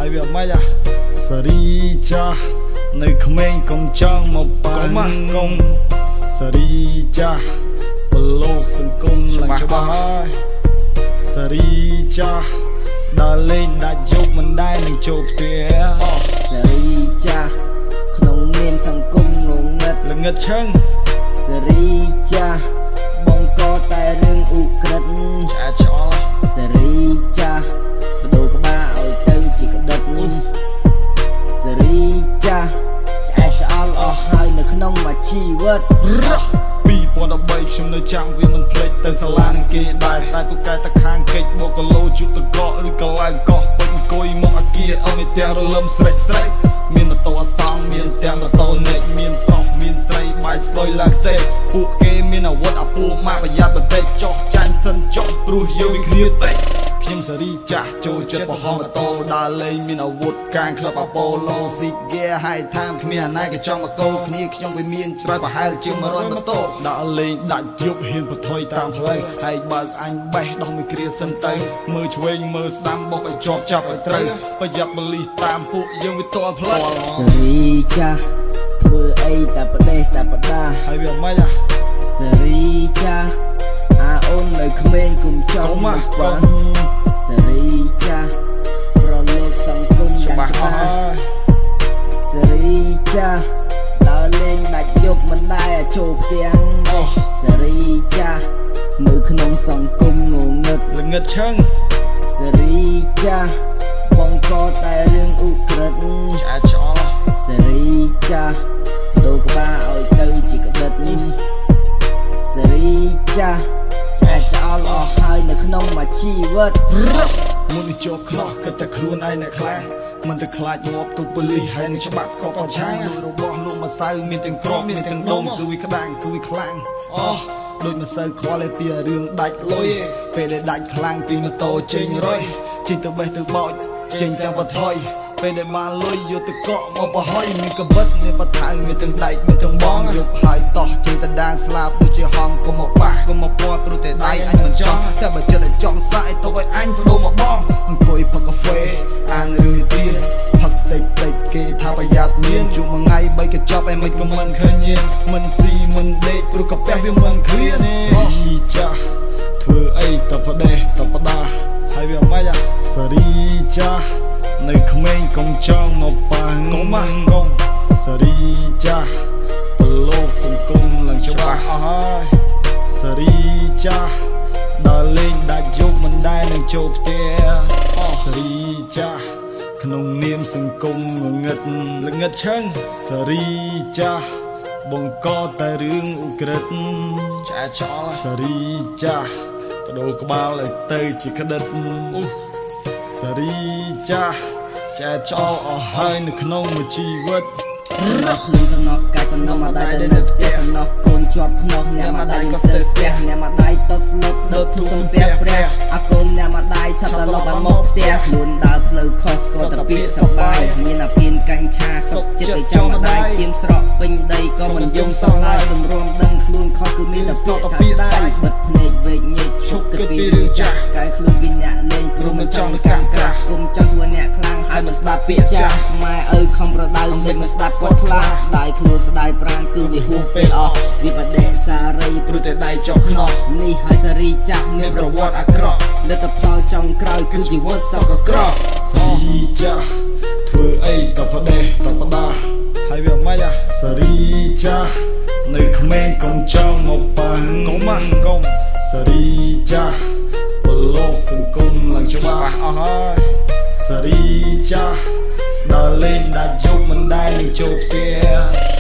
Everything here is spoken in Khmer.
ហើយវាមិនអាសេរីចាស់នៅក្មេងកុំចង់មកបាំងកុំសេរីចាស់បលោកសង្គមឡើងច្បាស់ហើយសេរីចាស់ដល់លេងដាច់យប់មិនដែលនឹងចូលផ្ទះសេរីចាស់ក្នុងមានសង្គមងងឹតល្ងឹតឈឹងសេរីចាស់បងកតែរឿងឧក្រិដ្ឋឆ្អែតឆ្អល់សេរីចាស់បដូរក្បាលឲ្យទៅជាក្តិតសេរីចាស់ឆ្អែតឆ្អល់អស់ហើយនៅក្នុងមួយជីវិត2013ខ្ញុំនៅចាំវាមិនភ្លេចទៅសាលានឹងគេដែរតែទូកែតខាងកិច្ចបកគីឡូជុតតកឬកន្លែងកោះពេញអង្គុយមកអាគារអស់មានទាំងរលឹមស្រេចមានម៉ូតូអសងមានទាំងម៉ូតូនិចមានប្រុសមានស្រីបាយស្លុយឡើងទេពួកគេមានអាវុធអាពួកម៉ាក់ប្រយ័ត្នបន្តិចចោះចាញ់សិនចោះព្រោះយើងមានគ្នាតិចខ្ញុំសេរីចាស់ចូលចិត្តបរហម៉ូតូដើរលេងមានអាវុធកាងក្លឹបអាប៉ូឡូស៊ីហ្គាហើយថាមគ្មានអាណាក៏ចង់មកកោគ្នាខ្ញុំវាមានច្រើនប្រហែលជា100ម៉ូតូដើរលេងដាច់យប់ហ៊ានបថុយតាមផ្លូវហើយបើកអញបេះដោះមួយគ្រាសិនទៅមើលឆ្វេងមើលស្ដាំបុកឲ្យជាប់ចាប់ឲ្យត្រូវប្រយ័ត្នបលិសតាមពួកយើងវាទាល់ផ្លូវសេរីចាស់ធ្វើអីតែប្រទេសតែបដាហើយវាមិនអាសេរីចាស់អាអូននៅក្មេងគុំចង់មកបាំងសេរីចាស់ប្រលោកសង្គមយ៉ាងច្បាស់សេរីចាស់ដើរលេងដាច់យប់មិនដែលចូលផ្ទះសេរីចាស់នៅក្នុងសង្គមងងឹតល្ងឹតឈឹងសេរីចាស់បងកតែរឿងឧក្រិដ្ឋឆ្អែតឆ្អល់សេរីចាស់បដូរក្បាលឲ្យទៅជាក្តិតសេរីចាស់ឆ្អែតឆ្អល់អស់ហើយនៅក្នុងមួយជីវិតមុនជាប់ខ្នោះគិតតែខ្លួនឯងអ្នកខ្លាំងមិនទៅខ្លាចងាប់ទូប៉ូលីសហើយនឹងច្បាប់ក៏ប្រឆាំងរបស់លោកម្សៅមានទាំងក្របមានទាំងដុំគឺវាក្តាំងគឺវាខ្លាំងដូចមិនសូវខ្វល់ឯពីរឿងដាច់លុយពេលដែលដាច់ខ្លាំងពីម៉ូតូចេញរុយចេញទៅបេះទៅបោចចេញទាំងបថុយពេលដែលបានលុយយកទៅកក់មកបរហុយមានកបិតមានបថៅមានទាំងដែកមានទាំងបងយកហើយតោះចេញទៅដានស្លាប់ដូចជាហងកុំមកប៉ះកុំមកពណ៌ទ្រុតែដៃអញមិនចង់តែបើចិត្តឲ្យចង់សាយទៅឲ្យអញបដូរមកបងអង្គុយផឹកកាហ្វេអានរឿងនិទានផឹកតិចគេថាប្រយ័ត្នមានជួបមួយថ្ងៃ3កញ្ចប់ឯមិនក៏មិនឃើញញៀនមិនស៊ីមិនដេកព្រោះកាពះវាមិនឃ្លានសេរីចាស់ធ្វើអីតបដេះតបដាហើយវាមិនអាសេរីចាស់នៅក្មេងកុំចង់មកប៉ះកុំសេរីចាស់បលោកសង្គមឡើងច្បាស់អស់ហើយសេរីចាស់ដល់លេងដាច់យប់មិនដែលនឹងចូលផ្ទះសេរីចាស់ក្នុងនាមសង្គមងងឹតល្ងឹតឈឹងសេរីចាស់បង្កតែរឿងឧក្រិដ្ឋឆ្អែតឆ្អល់សេរីចាស់បដូរក្បាលឲ្យទៅជាក្តិតសេរីចាស់ឆ្អែតឆ្អល់អស់ហើយនៅក្នុងមួយជីវិតអ្នកខ្លួនសំណោះកាយសំណោះមកដៃទៅនៅផ្ទះសំណោះកូនជាប់ខ្នោះអ្នកមកដៃក៏ស្ទើរផ្ទះអ្នកមកដៃតត់ស្លុតដុតធូសំពះព្រះអាកូនអ្នកមកដៃឆាប់ដល់លប់មកផ្ទះខ្លួនដើរផ្លូវខុសស្គាល់តែពាក្យសបាយមានអាពីនកាញ់ឆាសុកចិត្តទៅចាំមកដៃឈាមស្រក់ពេញដីក៏មិនយំសោះឡើយទម្រាំដឹងខ្លួនខុសគឺមានតែពាក្យថាស្ដាយបិទភ្នែកវេកញែកឈប់គិតពីរឿងចាស់កាយខ្លួនពីអ្នកលេងព្រមមិនចង់កាន់ក្រាស់គុំចង់ធ្វើអ្នកខ្លាំងហើយមិនស្ដាប់ពាក្យចាស់ម៉ែឪខំប្រដៅមិនស្ដាប់គាត់ខ្លាស្ដាយខ្លួនស្ដាយប្រាណគឺវាហួសពេលអស់វាបដិសារីព្រោះតែដៃចុះខ្នោះនេះហើយសេរីចាស់មានប្រវត្តិអាក្រក់លទ្ធផលចុងក្រោយគឺជីវិតសកក្រក់សេរីចាស់ធ្វើអីតបដេះតបដាហើយវាមិនអាសេរីចាស់នៅក្មេងកុំចង់មកប៉ះកុំសេរីចាស់បលោកសង្គមឡើងច្បាស់អស់ហើយសេរីចាស់ដល់លេងដាច់យប់មិនដែលនឹងចូលផ្ទះ